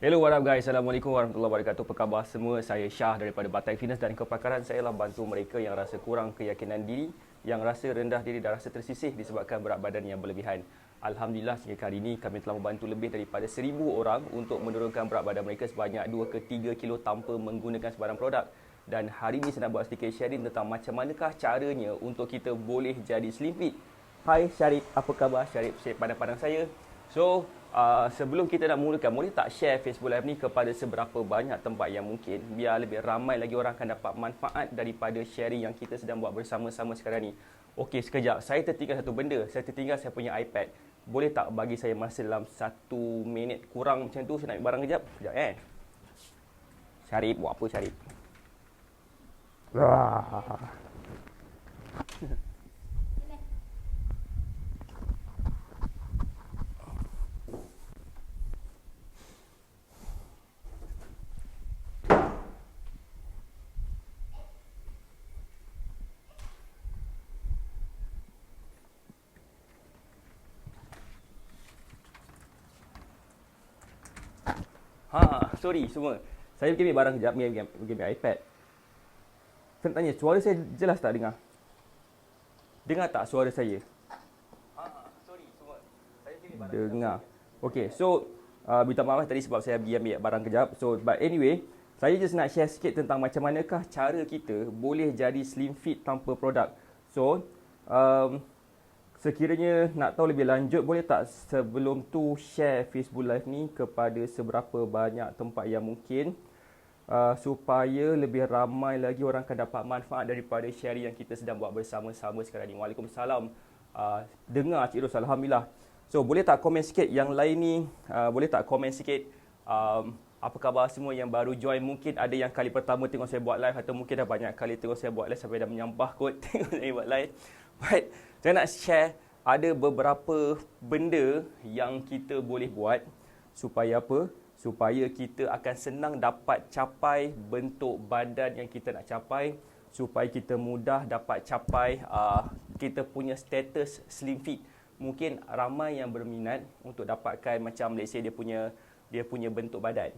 Hello, what up guys? Assalamualaikum warahmatullahi wabarakatuh. Apa khabar semua? Saya Syah daripada Batai Fitness dan kepakaran saya ialah bantu mereka yang rasa kurang keyakinan diri, yang rasa rendah diri dan rasa tersisih disebabkan berat badan yang berlebihan. Alhamdulillah sehingga kali ini kami telah membantu lebih daripada 1,000 orang untuk menurunkan berat badan mereka sebanyak 2 ke 3 kilo tanpa menggunakan sebarang produk. Dan hari ini saya nak buat sedikit sharing tentang macam manakah caranya untuk kita boleh jadi slim fit. Hai Syarif, apa khabar? Syarif pandang-pandang saya. So, sebelum kita nak mulakan, boleh tak share Facebook Live ni kepada seberapa banyak tempat yang mungkin, biar lebih ramai lagi orang akan dapat manfaat daripada sharing yang kita sedang buat bersama-sama sekarang ni. Okey, sekejap. Saya tertinggal satu benda. Saya tertinggal saya punya iPad. Boleh tak bagi saya masa dalam 1 minit kurang macam tu? Saya nak ambil barang kejap. Sekejap Syarif, buat apa Syarif? Sorry semua. Saya pergi ambil barang kejap, pergi ambil iPad. Saya nak tanya, suara saya jelas tak dengar? Dengar tak suara saya? Sorry semua. Saya pergi ambil barang dengar. Okay, so minta maaf tadi sebab saya pergi ambil barang kejap. So, but anyway, saya just nak share sikit tentang macam manakah cara kita boleh jadi slim fit tanpa produk. So, sekiranya nak tahu lebih lanjut, boleh tak sebelum tu share Facebook Live ni kepada seberapa banyak tempat yang mungkin, supaya lebih ramai lagi orang akan dapat manfaat daripada sharing yang kita sedang buat bersama-sama sekarang ni. Waalaikumsalam. Dengar Cik Ros, Alhamdulillah. So, boleh tak komen sikit yang lain ni, boleh tak komen sikit apa khabar semua yang baru join. Mungkin ada yang kali pertama tengok saya buat live, atau mungkin dah banyak kali tengok saya buat live sampai dah menyampah kot tengok saya buat live. But saya nak share ada beberapa benda yang kita boleh buat supaya apa? Supaya kita akan senang dapat capai bentuk badan yang kita nak capai, supaya kita mudah dapat capai kita punya status slim fit. Mungkin ramai yang berminat untuk dapatkan macam let's say dia punya bentuk badan,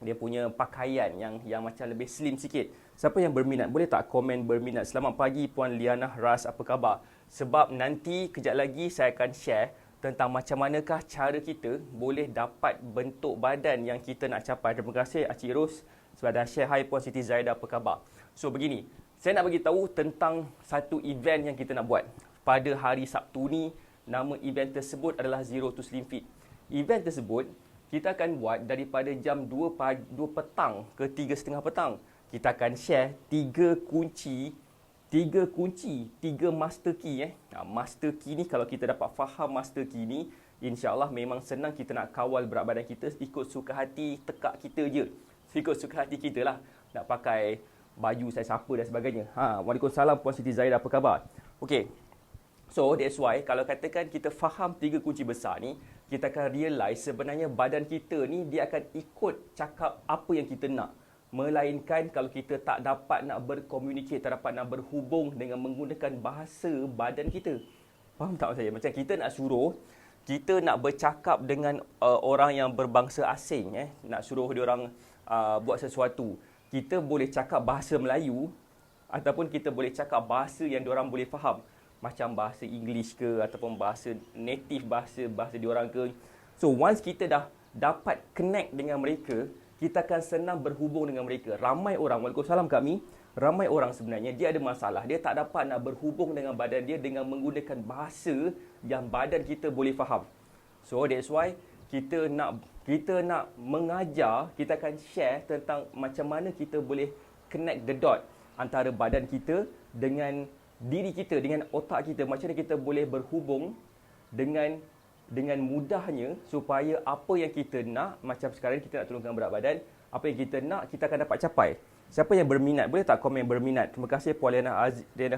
dia punya pakaian yang macam lebih slim sikit. Siapa yang berminat, boleh tak komen berminat? Selamat pagi Puan Liana Ras, apa khabar? Sebab nanti kejap lagi saya akan share tentang macam manakah cara kita boleh dapat bentuk badan yang kita nak capai. Terima kasih Cik Ros sebab dah share. Hai Puan Siti Zaida, apa khabar? So begini, saya nak bagi tahu tentang satu event yang kita nak buat pada hari Sabtu ni. Nama event tersebut adalah Zero to Slim Fit. Event tersebut kita akan buat daripada jam 2 petang ke 3:30 petang. Kita akan share 3 master key. Master key ni, kalau kita dapat faham master key ni, insya-Allah memang senang kita nak kawal berat badan kita ikut suka hati tekak kita je. Ikut suka hati kita lah. Nak pakai baju saya siapa dan sebagainya. Waalaikumsalam Puan Siti Zaida, apa khabar? Okey. So, that's why kalau katakan kita faham 3 kunci besar ni, kita akan realize sebenarnya badan kita ni dia akan ikut cakap apa yang kita nak. Melainkan kalau kita tak dapat nak berkomunikasi, tak dapat nak berhubung dengan menggunakan bahasa badan kita. Faham tak saya? Macam kita nak suruh, kita nak bercakap dengan orang yang berbangsa asing, nak suruh dia orang buat sesuatu. Kita boleh cakap bahasa Melayu ataupun kita boleh cakap bahasa yang dia orang boleh faham. Macam bahasa English ke, ataupun bahasa native, bahasa diorang ke. So, once kita dah dapat connect dengan mereka, kita akan senang berhubung dengan mereka. Ramai orang, waalaikumsalam kami, ramai orang sebenarnya dia ada masalah. Dia tak dapat nak berhubung dengan badan dia dengan menggunakan bahasa yang badan kita boleh faham. So, that's why kita nak mengajar, kita akan share tentang macam mana kita boleh connect the dot antara badan kita dengan diri kita, dengan otak kita. Macam mana kita boleh berhubung dengan mudahnya supaya apa yang kita nak, macam sekarang kita nak turunkan berat badan, apa yang kita nak, kita akan dapat capai. Siapa yang berminat, boleh tak komen berminat? Terima kasih Puan Liana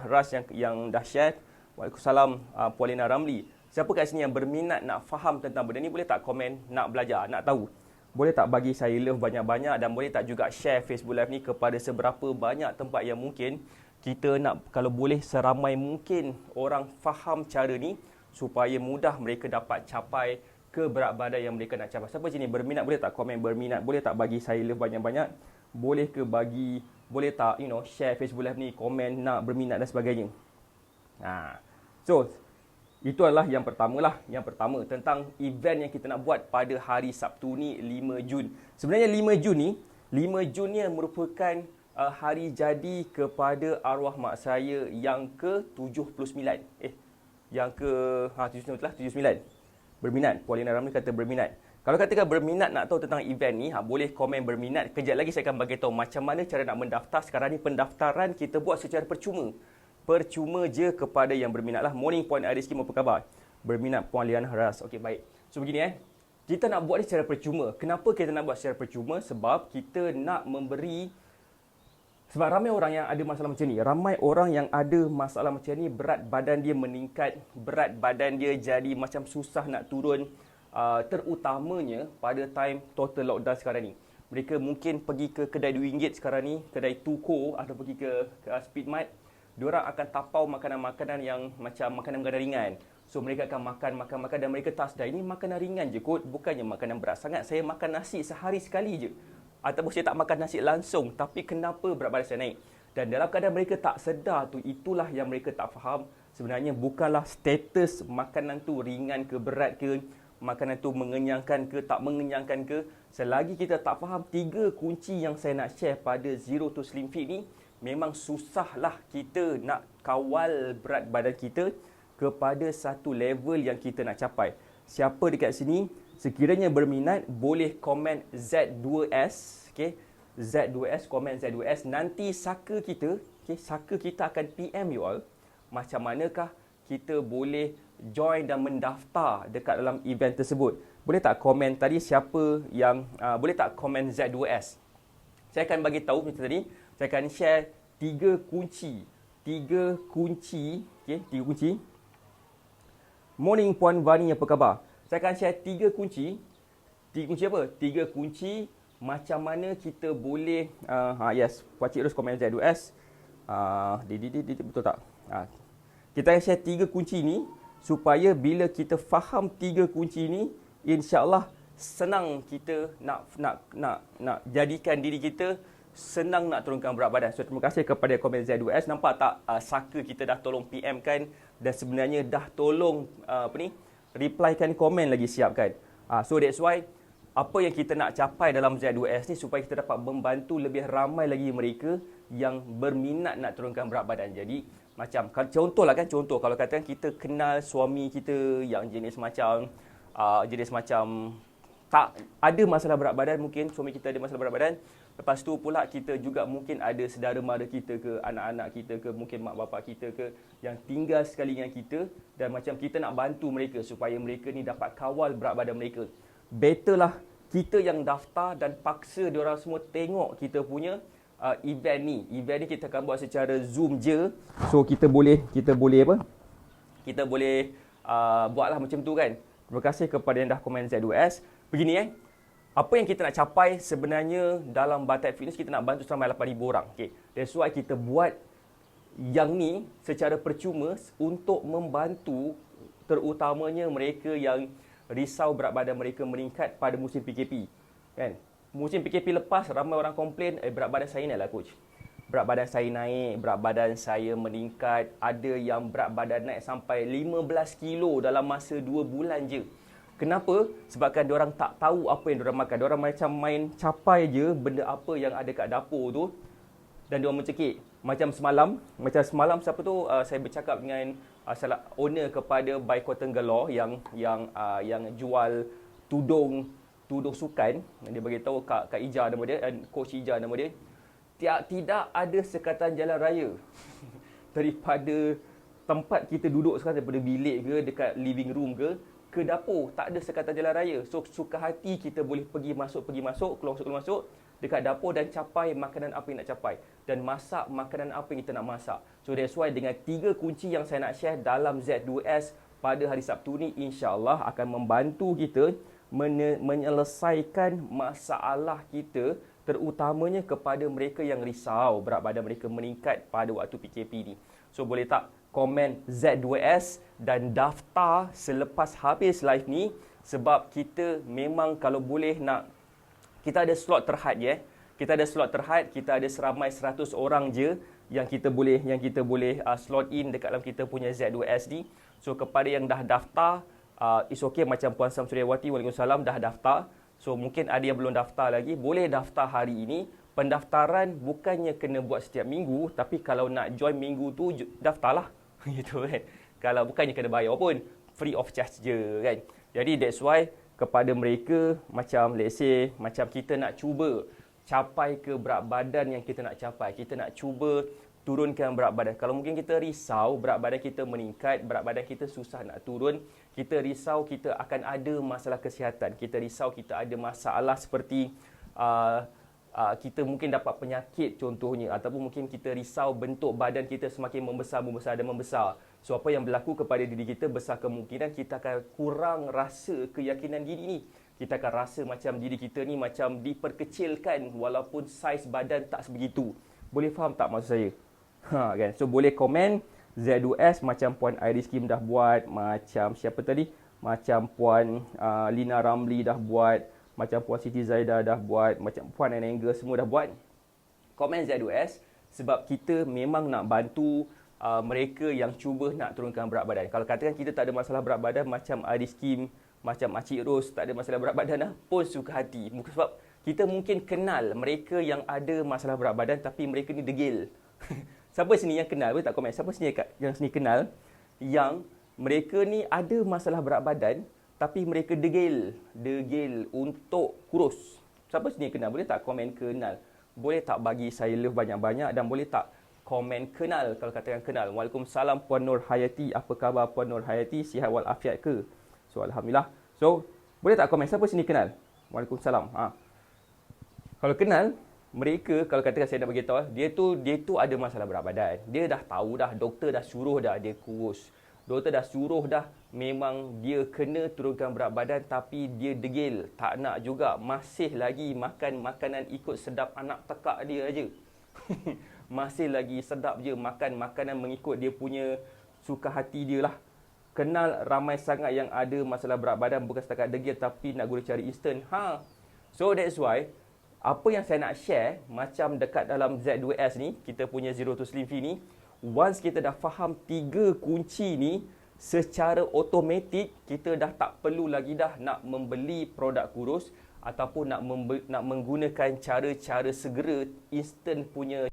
Ras yang dah share. Waalaikumsalam Puan Liana Ramli. Siapa kat sini yang berminat nak faham tentang benda ni, boleh tak komen nak belajar, nak tahu? Boleh tak bagi saya love banyak-banyak, dan boleh tak juga share Facebook Live ni kepada seberapa banyak tempat yang mungkin. Kita nak, kalau boleh seramai mungkin orang faham cara ni supaya mudah mereka dapat capai ke berat badan yang mereka nak capai. Siapa sini berminat, boleh tak komen berminat, boleh tak bagi saya love banyak-banyak, boleh ke bagi, boleh tak share Facebook Live ni, komen nak berminat dan sebagainya. So itu adalah yang pertama lah. Yang pertama tentang event yang kita nak buat pada hari Sabtu ni 5 Jun. Sebenarnya 5 Jun ni merupakan hari jadi kepada arwah mak saya yang ke-79. Yang ke-79. Berminat. Paulina Ramli kata berminat. Kalau katakan berminat nak tahu tentang event ni, boleh komen berminat. Kejap lagi saya akan bagi tahu macam mana cara nak mendaftar. Sekarang ni pendaftaran kita buat secara percuma. Percuma je kepada yang berminat lah. Morning Puan Ariski, apa khabar? Berminat Puan Liana Ras. Okey, baik. So begini kita nak buat ni secara percuma. Kenapa kita nak buat secara percuma? Sebab kita nak memberi. Sebab ramai orang yang ada masalah macam ni. Ramai orang yang ada masalah macam ni, berat badan dia meningkat, berat badan dia jadi macam susah nak turun. Terutamanya pada time total lockdown sekarang ni. Mereka mungkin pergi ke kedai RM2 sekarang ni, kedai Tuko atau pergi ke Speedmart. Diorang akan tapau makanan-makanan yang macam makanan ringan. So mereka akan makan dan mereka tak sedar. Ini makanan ringan je kot, bukannya makanan berat sangat. Saya makan nasi sehari sekali je. Ataupun saya tak makan nasi langsung, tapi kenapa berat badan saya naik? Dan dalam keadaan mereka tak sedar tu, itulah yang mereka tak faham. Sebenarnya bukanlah status makanan tu ringan ke berat ke, makanan tu mengenyangkan ke tak mengenyangkan ke. Selagi kita tak faham 3 kunci yang saya nak share pada Zero to Slim Fit ni, memang susahlah kita nak kawal berat badan kita kepada satu level yang kita nak capai. Siapa dekat sini sekiranya berminat, boleh komen Z2S, okey. Z2S, komen Z2S. Nanti saka kita, okey, saka kita akan PM you all macam manakah kita boleh join dan mendaftar dekat dalam event tersebut. Boleh tak komen tadi siapa yang boleh tak komen Z2S? Saya akan bagi tahu macam tadi, saya akan share 3 kunci. 3 kunci, okey, 3 kunci. Morning Puan Vani, apa khabar? Saya akan share 3 kunci. 3 kunci apa? 3 kunci macam mana kita boleh yes, Pakcik Ros komen Z2S. Betul tak? Kita akan share 3 kunci ni supaya bila kita faham 3 kunci ni, insya-Allah senang kita nak jadikan diri kita senang nak turunkan berat badan. So terima kasih kepada komen Z2S. Nampak tak saka kita dah tolong PM kan, dan sebenarnya dah tolong replykan komen lagi siap kan. So that's why apa yang kita nak capai dalam Z2S ni supaya kita dapat membantu lebih ramai lagi mereka yang berminat nak turunkan berat badan. Jadi macam contohlah kan, kalau katakan kita kenal suami kita yang jenis macam tak ada masalah berat badan, mungkin suami kita ada masalah berat badan. Lepas tu pula kita juga mungkin ada saudara mara kita ke, anak-anak kita ke, mungkin mak bapak kita ke yang tinggal sekali dengan kita, dan macam kita nak bantu mereka supaya mereka ni dapat kawal berat badan mereka. Betterlah kita yang daftar dan paksa diorang semua tengok kita punya event ni. Event ni kita akan buat secara Zoom je. So kita boleh buatlah macam tu kan. Terima kasih kepada yang dah komen Z2S. Begini apa yang kita nak capai sebenarnya dalam Batai Fitness, kita nak bantu sampai 8,000 orang. Okay. That's why kita buat yang ni secara percuma untuk membantu terutamanya mereka yang risau berat badan mereka meningkat pada musim PKP. Kan? Musim PKP lepas ramai orang komplain, berat badan saya naik lah coach. Berat badan saya naik, berat badan saya meningkat. Ada yang berat badan naik sampai 15 kilo dalam masa 2 bulan je. Kenapa? Sebabkan diorang tak tahu apa yang diorang makan. Diorang macam main capai je benda apa yang ada kat dapur tu, dan diorang mencekik. Macam semalam siapa tu saya bercakap dengan salah owner kepada By Cotton Galore yang jual tudung sukan. Dia bagi tahu Kak Ija nama dia, Coach Ija nama dia. Tidak ada sekatan jalan raya daripada tempat kita duduk sekarang, daripada bilik ke, dekat living room ke dapur, tak ada sekatan jalan raya. So suka hati kita boleh pergi masuk, keluar masuk dekat dapur dan capai makanan apa yang nak capai, dan masak makanan apa yang kita nak masak. So that's why dengan 3 kunci yang saya nak share dalam Z2S pada hari Sabtu ni, insya-Allah akan membantu kita menyelesaikan masalah kita, terutamanya kepada mereka yang risau berat badan mereka meningkat pada waktu PKP ni. So boleh tak komen Z2S dan daftar selepas habis live ni. Sebab kita memang kalau boleh nak, kita ada slot terhad ya. Kita ada slot terhad, kita ada seramai 100 orang je yang kita boleh slot in dekat dalam kita punya Z2S ni. So kepada yang dah daftar, it's okay macam Puan Samsuriawati, Waalaikumsalam, dah daftar. So mungkin ada yang belum daftar lagi, boleh daftar hari ini. Pendaftaran bukannya kena buat setiap minggu, tapi kalau nak join minggu tu, daftarlah. Gitu kan. Kalau bukannya kena bayar pun, free of charge je kan. Jadi that's why kepada mereka, macam let's say, macam kita nak cuba capai ke berat badan yang kita nak capai. Kita nak cuba turunkan berat badan. Kalau mungkin kita risau berat badan kita meningkat, berat badan kita susah nak turun, kita risau kita akan ada masalah kesihatan. Kita risau kita ada masalah seperti kita mungkin dapat penyakit contohnya, ataupun mungkin kita risau bentuk badan kita semakin membesar. So apa yang berlaku kepada diri kita, besar kemungkinan kita akan kurang rasa keyakinan diri ni. Kita akan rasa macam diri kita ni macam diperkecilkan walaupun saiz badan tak sebegitu. Boleh faham tak maksud saya? Kan? So boleh komen Z2S macam Puan Iris Kim dah buat, macam siapa tadi? Macam Puan Lina Ramli dah buat, macam Puan Siti Zaidah dah buat, macam Puan Anangga semua dah buat. Komen Z2S sebab kita memang nak bantu mereka yang cuba nak turunkan berat badan. Kalau katakan kita tak ada masalah berat badan macam Iris Kim, macam Makcik Ros tak ada masalah berat badan dah, pun suka hati. Sebab kita mungkin kenal mereka yang ada masalah berat badan tapi mereka ni degil. Siapa sini yang kenal? Boleh tak komen? Siapa sini yang sini kenal yang mereka ni ada masalah berat badan tapi mereka degil untuk kurus? Siapa sini yang kenal? Boleh tak komen kenal? Boleh tak bagi saya love banyak-banyak, dan boleh tak komen kenal kalau katakan kenal. Waalaikumsalam Puan Nur Hayati. Apa khabar Puan Nur Hayati? Sihat walafiat ke? So alhamdulillah. So boleh tak komen siapa sini kenal? Waalaikumsalam. Kalau kenal mereka, kalau katakan saya nak bagi tahu, dia tu ada masalah berat badan. Dia dah tahu dah, doktor dah suruh dah dia kurus. Doktor dah suruh dah, memang dia kena turunkan berat badan tapi dia degil, tak nak juga, masih lagi makan makanan ikut sedap anak tekak dia aja. Masih lagi sedap je makan makanan mengikut dia punya suka hati dia lah. Kenal ramai sangat yang ada masalah berat badan, bukan setakat degil tapi nak guna cari instant. So that's why apa yang saya nak share macam dekat dalam Z2S ni, kita punya Zero to Slim Fit ni, once kita dah faham 3 kunci ni, secara automatik kita dah tak perlu lagi dah nak membeli produk kurus ataupun nak menggunakan cara-cara segera instant punya.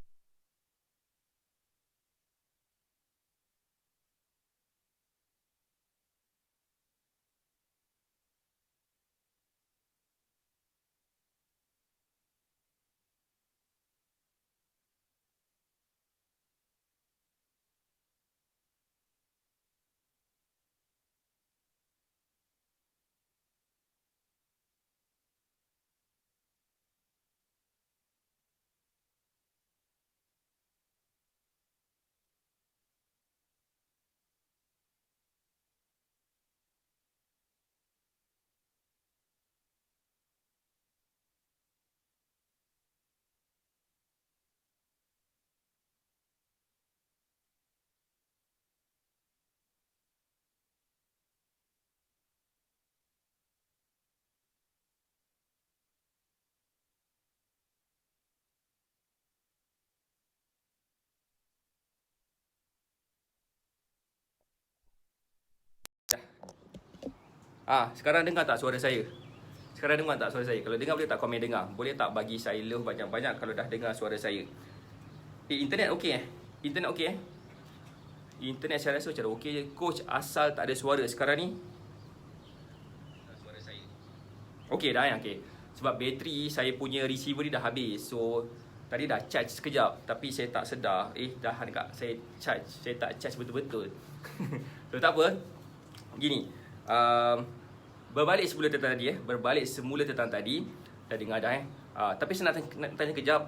Sekarang dengar tak suara saya? Sekarang dengar tak suara saya? Kalau dengar boleh tak komen dengar? Boleh tak bagi saya love banyak-banyak kalau dah dengar suara saya? Internet okey Internet okey Internet saya rasa macam okey je. Coach, asal tak ada suara sekarang ni. Suara saya okey dah ya? Okey. Sebab bateri saya punya receiver ni dah habis. So tadi dah charge sekejap tapi saya tak sedar dah dekat saya charge. Saya tak charge betul-betul. So tak apa. Gini, berbalik semula tentang tadi dah dengar dah tapi saya nak tanya kejap,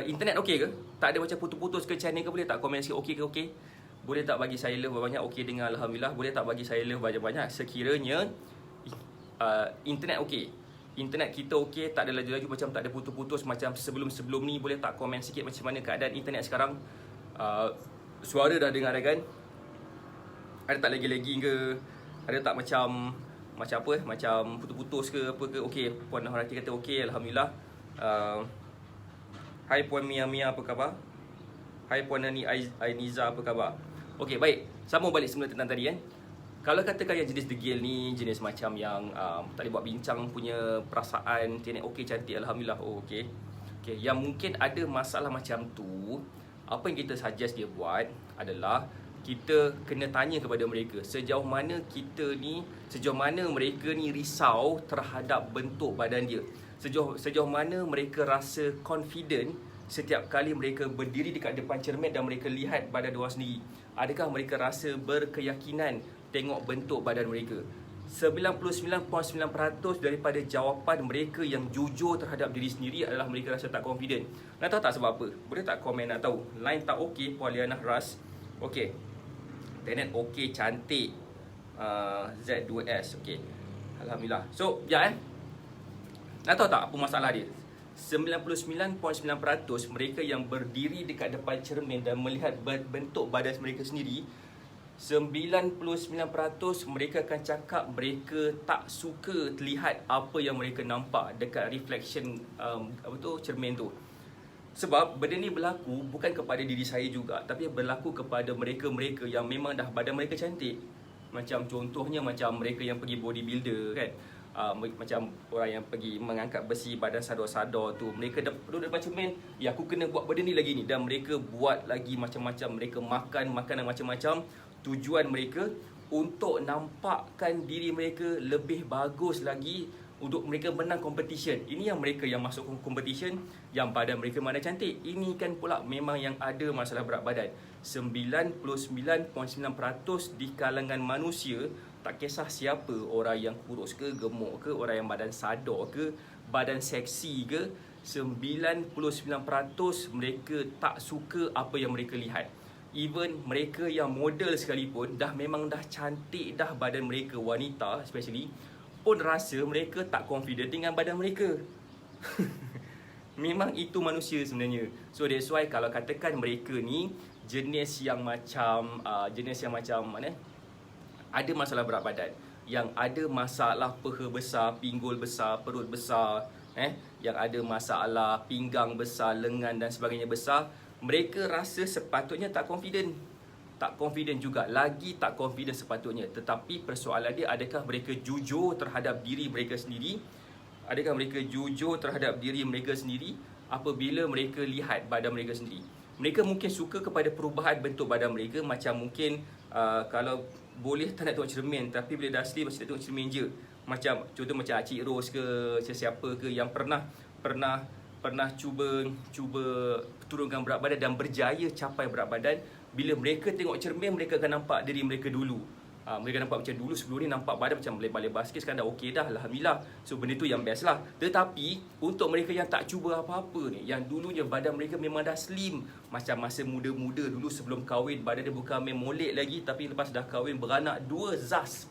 internet okey ke? Tak ada macam putus-putus ke channel ke? Boleh tak komen sikit okey ke okey? Boleh tak bagi saya love banyak? Okey dengar alhamdulillah. Boleh tak bagi saya love banyak-banyak sekiranya internet okey? Internet kita okey, tak ada laju-laju, macam tak ada putus-putus macam sebelum-sebelum ni. Boleh tak komen sikit macam mana keadaan internet sekarang? Suara dah dengar dah kan? Ada tak lagi-lagi ke? Ada tak macam macam apa macam putus-putus ke apa ke. Okey, Puan Horati kata okey, alhamdulillah. Hai Puan Mia Mia, apa khabar? Hai Puan Nani Ainiza, apa khabar? Okey, baik. Sambung balik semula tentang tadi kan. Kalau katakan yang jenis degil ni jenis macam yang tak boleh buat bincang punya perasaan, dia okey cantik alhamdulillah. Oh okey. Okey, yang mungkin ada masalah macam tu, apa yang kita suggest dia buat adalah kita kena tanya kepada mereka sejauh mana mereka ni risau terhadap bentuk badan dia. Sejauh mana mereka rasa confident setiap kali mereka berdiri dekat depan cermin dan mereka lihat badan diorang sendiri. Adakah mereka rasa berkeyakinan tengok bentuk badan mereka? 99.9% daripada jawapan mereka yang jujur terhadap diri sendiri adalah mereka rasa tak confident. Nak tahu tak sebab apa? Boleh tak komen nak tahu? Line tak okey, Puan Liana Ras. Okey. Tenet okey, cantik. Z2S. Okey. Alhamdulillah. So, ya nak tahu tak apa masalah dia? 99.9% mereka yang berdiri dekat depan cermin dan melihat bentuk badan mereka sendiri, 99% mereka akan cakap mereka tak suka terlihat apa yang mereka nampak dekat reflection cermin tu. Sebab benda ni berlaku bukan kepada diri saya juga, tapi berlaku kepada mereka-mereka yang memang dah badan mereka cantik. Macam contohnya macam mereka yang pergi bodybuilder kan. Macam orang yang pergi mengangkat besi badan sadar-sadar tu, mereka duduk depan cermin, ya aku kena buat benda ni lagi ni, dan mereka buat lagi macam-macam. Mereka makan makanan macam-macam. Tujuan mereka untuk nampakkan diri mereka lebih bagus lagi untuk mereka menang competition. Ini yang mereka yang masuk competition yang badan mereka mana cantik. Ini kan pula memang yang ada masalah berat badan. 99.9% di kalangan manusia, tak kisah siapa, orang yang kurus ke, gemuk ke, orang yang badan sadar ke, badan seksi ke, 99% mereka tak suka apa yang mereka lihat. Even mereka yang model sekalipun, memang dah cantik dah badan mereka, wanita especially, pun rasa mereka tak confident dengan badan mereka. Memang itu manusia sebenarnya. So that's why kalau katakan mereka ni jenis yang macam mana? Ada masalah berat badan, yang ada masalah peha besar, pinggul besar, perut besar, yang ada masalah pinggang besar, lengan dan sebagainya besar, mereka rasa sepatutnya tak confident. Tak confident juga, lagi tak confident sepatutnya. Tetapi persoalan dia, adakah mereka jujur terhadap diri mereka sendiri? Adakah mereka jujur terhadap diri mereka sendiri apabila mereka lihat badan mereka sendiri? Mereka mungkin suka kepada perubahan bentuk badan mereka. Macam mungkin kalau boleh tak nak tengok cermin, tapi bila dah asli masih nak tengok cermin je. Macam contoh macam Cik Ros ke, sesiapa ke yang pernah cuba turunkan berat badan dan berjaya capai berat badan. Bila mereka tengok cermin, mereka akan nampak diri mereka dulu. Mereka nampak macam dulu, sebelum ni nampak badan macam lebar-lebar sikit, sekarang dah okey dah, alhamdulillah. So benda tu yang best lah. Tetapi untuk mereka yang tak cuba apa-apa ni, yang dulunya badan mereka memang dah slim, macam masa muda-muda dulu sebelum kahwin, badan dia bukan main molek lagi, tapi lepas dah kahwin beranak 2 zas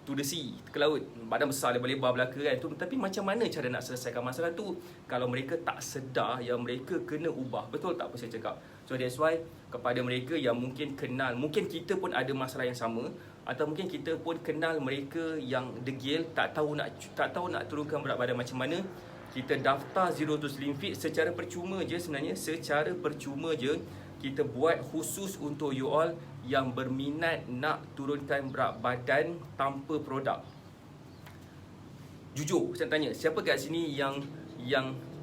to the sea, ke laut, badan besar lebar-lebar belaka kan tu. Tapi macam mana cara nak selesaikan masalah tu kalau mereka tak sedar yang mereka kena ubah? Betul tak apa saya cakap? So that's why kepada mereka yang mungkin kenal, mungkin kita pun ada masalah yang sama, atau mungkin kita pun kenal mereka yang degil, tak tahu nak turunkan berat badan macam mana, kita daftar Zero to Slim Fit secara percuma je sebenarnya. Secara percuma je kita buat khusus untuk you all yang berminat nak turunkan berat badan tanpa produk. Jujur saya tanya, siapa kat sini yang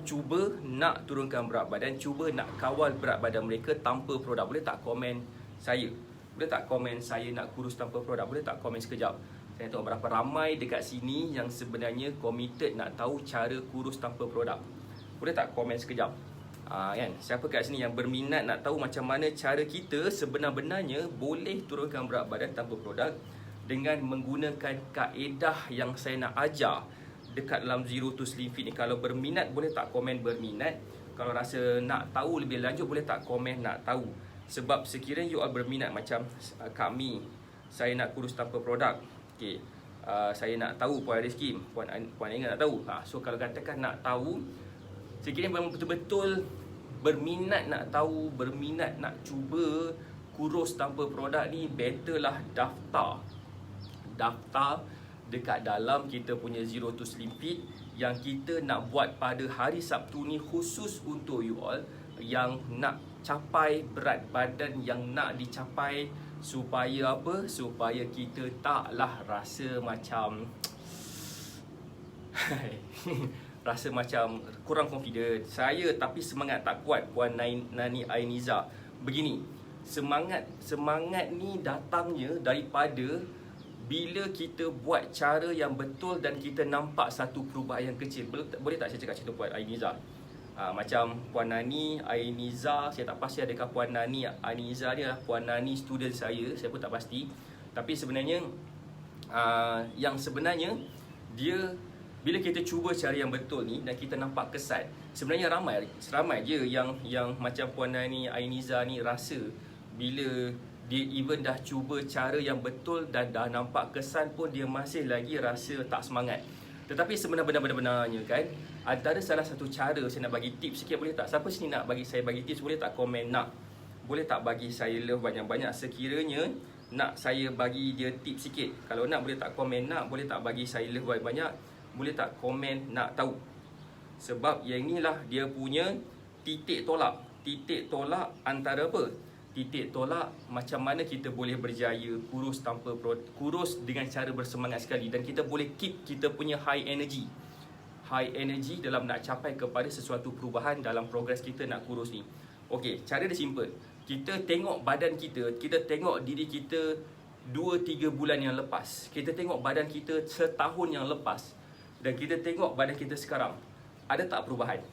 cuba nak turunkan berat badan, cuba nak kawal berat badan mereka tanpa produk? Boleh tak komen saya? Boleh tak komen saya nak kurus tanpa produk? Boleh tak komen sekejap? Saya tengok berapa ramai dekat sini yang sebenarnya committed nak tahu cara kurus tanpa produk. Boleh tak komen sekejap? Kan? Siapa kat sini yang berminat nak tahu macam mana cara kita sebenar-benarnya boleh turunkan berat badan tanpa produk dengan menggunakan kaedah yang saya nak ajar dekat dalam Zero to Slim Fit ni? Kalau berminat, boleh tak komen berminat? Kalau rasa nak tahu lebih lanjut, boleh tak komen nak tahu? Sebab sekiranya you all berminat macam kami, saya nak kurus tanpa produk, okay, saya nak tahu, Puan Rizky, Puan Ingat nak tahu. So kalau katakan nak tahu, sekiranya memang betul-betul berminat nak tahu, berminat nak cuba kurus tanpa produk ni, better lah daftar dekat dalam kita punya Zero to Slim Fit yang kita nak buat pada hari Sabtu ni khusus untuk you all yang nak capai berat badan yang nak dicapai, supaya apa? Supaya kita taklah rasa macam rasa macam kurang confident. Saya tapi semangat tak kuat, Puan Nani Ainiza. Begini, semangat ni datangnya daripada bila kita buat cara yang betul dan kita nampak satu perubahan yang kecil. Boleh tak saya cakap macam tu, Puan Ainiza? Macam Puan Nani Ainiza, saya tak pasti adakah Puan Nani Ainiza ni adalah Puan Nani student saya pun tak pasti. Tapi sebenarnya yang sebenarnya dia, bila kita cuba cara yang betul ni dan kita nampak kesan, sebenarnya ramai je yang macam Puan Nani Ainiza ni rasa bila dia even dah cuba cara yang betul dan dah nampak kesan pun dia masih lagi rasa tak semangat. Tetapi sebenarnya kan, antara salah satu cara saya nak bagi tips sikit, boleh tak? Siapa sini nak bagi saya bagi tips, boleh tak komen nak? Boleh tak bagi saya love banyak-banyak sekiranya nak saya bagi dia tips sikit. Kalau nak boleh tak komen nak, boleh tak bagi saya love banyak-banyak, boleh tak komen nak tahu. Sebab yang inilah dia punya titik tolak. Titik tolak antara apa? Titik tolak macam mana kita boleh berjaya kurus kurus dengan cara bersemangat sekali, dan kita boleh keep kita punya high energy dalam nak capai kepada sesuatu perubahan dalam progres kita nak kurus ni. Okey, cara dia simple. Kita tengok badan kita, kita tengok diri kita 2-3 bulan yang lepas, kita tengok badan kita setahun yang lepas, dan kita tengok badan kita sekarang. Ada tak perubahan?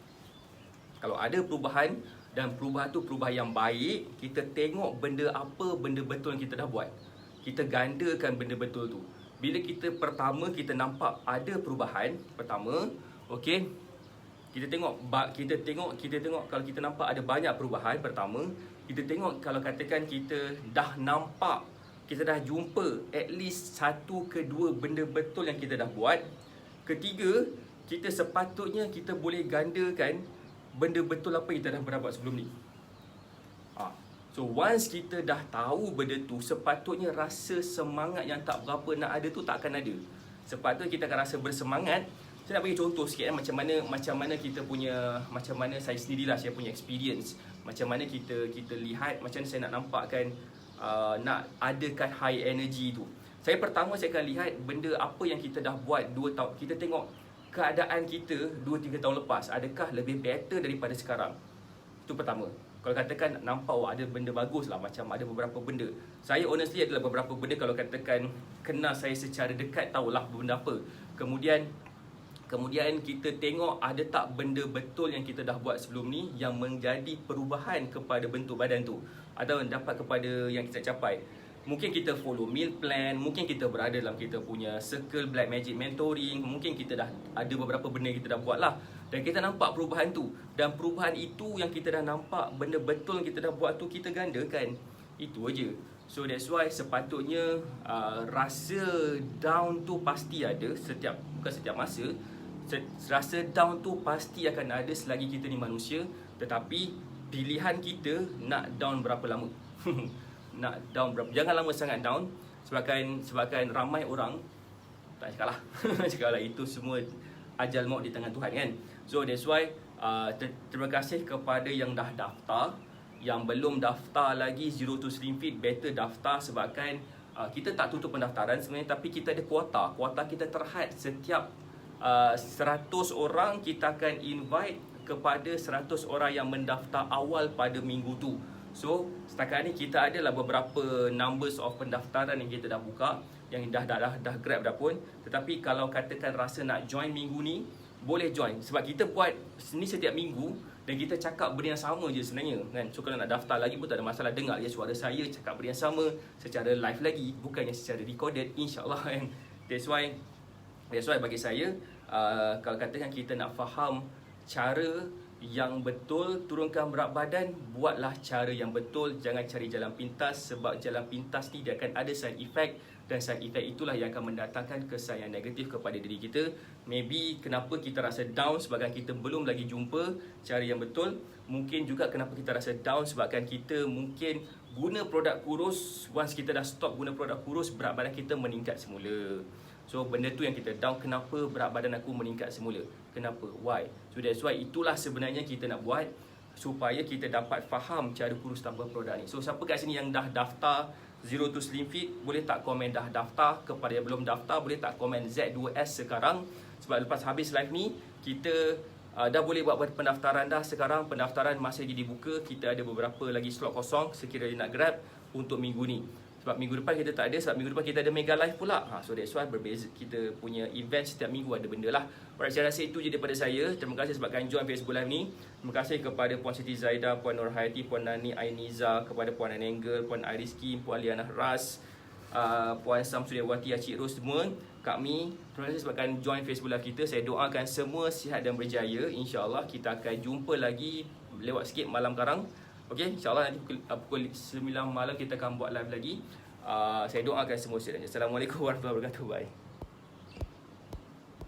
Kalau ada perubahan, dan perubahan tu perubahan yang baik, kita tengok benda apa, benda betul yang kita dah buat. Kita gandakan benda betul tu. Bila kita kita nampak ada perubahan pertama, okey. Kita tengok kalau kita nampak ada banyak perubahan pertama, kita tengok kalau katakan kita dah nampak, kita dah jumpa at least 1 ke 2 benda betul yang kita dah buat. Ketiga, kita sepatutnya kita boleh gandakan benda betul apa yang kita dah pernah buat sebelum ni. So once kita dah tahu benda tu, sepatutnya rasa semangat yang tak berapa nak ada tu tak akan ada. Sepatutnya kita akan rasa bersemangat. Saya nak bagi contoh sikit macam mana kita punya, macam mana saya sendirilah, saya punya experience. Macam mana kita lihat, macam mana saya nak nampakkan nak adakan high energy tu. Saya akan lihat benda apa yang kita dah buat 2 tahun. Kita tengok keadaan kita 2-3 tahun lepas, adakah lebih better daripada sekarang? Itu pertama. Kalau katakan nampak ada benda bagus lah, macam ada beberapa benda. Saya honestly adalah beberapa benda kalau katakan kenal saya secara dekat, tahulah benda apa. Kemudian kita tengok ada tak benda betul yang kita dah buat sebelum ni yang menjadi perubahan kepada bentuk badan tu, atau dapat kepada yang kita capai. Mungkin kita follow meal plan, mungkin kita berada dalam kita punya circle Black Magic Mentoring, mungkin kita dah ada beberapa benda yang kita dah buat lah, dan kita nampak perubahan tu. Dan perubahan itu yang kita dah nampak, benda betul yang kita dah buat tu, kita gandakan. Itu aja. So that's why sepatutnya rasa down tu pasti ada, bukan setiap masa. Rasa down tu pasti akan ada selagi kita ni manusia. Tetapi pilihan kita nak down berapa lama. Nak down berapa, jangan lama sangat down, sebabkan ramai orang tak cakap lah itu semua ajal maut di tangan Tuhan kan. So that's why terima kasih kepada yang dah daftar. Yang belum daftar lagi Zero to Slim Fit, better daftar, sebabkan kita tak tutup pendaftaran sebenarnya, tapi kita ada kuota kita terhad. Setiap 100 orang kita akan invite kepada 100 orang yang mendaftar awal pada minggu tu. So setakat ni kita adalah beberapa numbers of pendaftaran yang kita dah buka, yang dah grab dah pun. Tetapi kalau katakan rasa nak join minggu ni, boleh join. Sebab kita buat ni setiap minggu dan kita cakap benda yang sama je sebenarnya kan. So kalau nak daftar lagi pun tak ada masalah, dengar je suara saya cakap benda yang sama secara live lagi, bukannya secara recorded, insyaAllah kan. That's why bagi saya kalau katakan kita nak faham cara yang betul turunkan berat badan, buatlah cara yang betul, jangan cari jalan pintas. Sebab jalan pintas ni dia akan ada side effect, dan side effect itulah yang akan mendatangkan kesan yang negatif kepada diri kita. Maybe kenapa kita rasa down sebabkan kita belum lagi jumpa cara yang betul. Mungkin juga kenapa kita rasa down sebabkan kita mungkin guna produk kurus, once kita dah stop guna produk kurus, berat badan kita meningkat semula. So benda tu yang kita down. Kenapa berat badan aku meningkat semula? Kenapa? Why? So that's why itulah sebenarnya kita nak buat, supaya kita dapat faham cara kurus tanpa produk ni. So siapa kat sini yang dah daftar Zero to Slim Fit, boleh tak komen dah daftar? Kepada yang belum daftar, boleh tak komen Z2S sekarang? Sebab lepas habis live ni, kita dah boleh buat pendaftaran dah sekarang. Pendaftaran masih lagi dibuka. Kita ada beberapa lagi slot kosong sekiranya nak grab untuk minggu ni. Sebab minggu depan kita tak ada, sebab minggu depan kita ada mega live pula. So that's why berbeza, kita punya event setiap minggu ada benda lah. Alright, saya rasa itu je daripada saya. Terima kasih sebabkan join Facebook Live ni. Terima kasih kepada Puan Siti Zaida, Puan Nur Hayati, Puan Nani Ainiza, kepada Puan Anengel, Puan Ariski, Puan Liana Ras, Puan Samsudiawati, Acik Ros semua. Kami, terima kasih sebabkan join Facebook Live kita. Saya doakan semua sihat dan berjaya. InsyaAllah kita akan jumpa lagi lewat sikit malam karang. Okey, insyaAllah nanti pukul 9 malam kita akan buat live lagi. Saya doakan semua sihat. Assalamualaikum warahmatullahi wabarakatuh. Bye.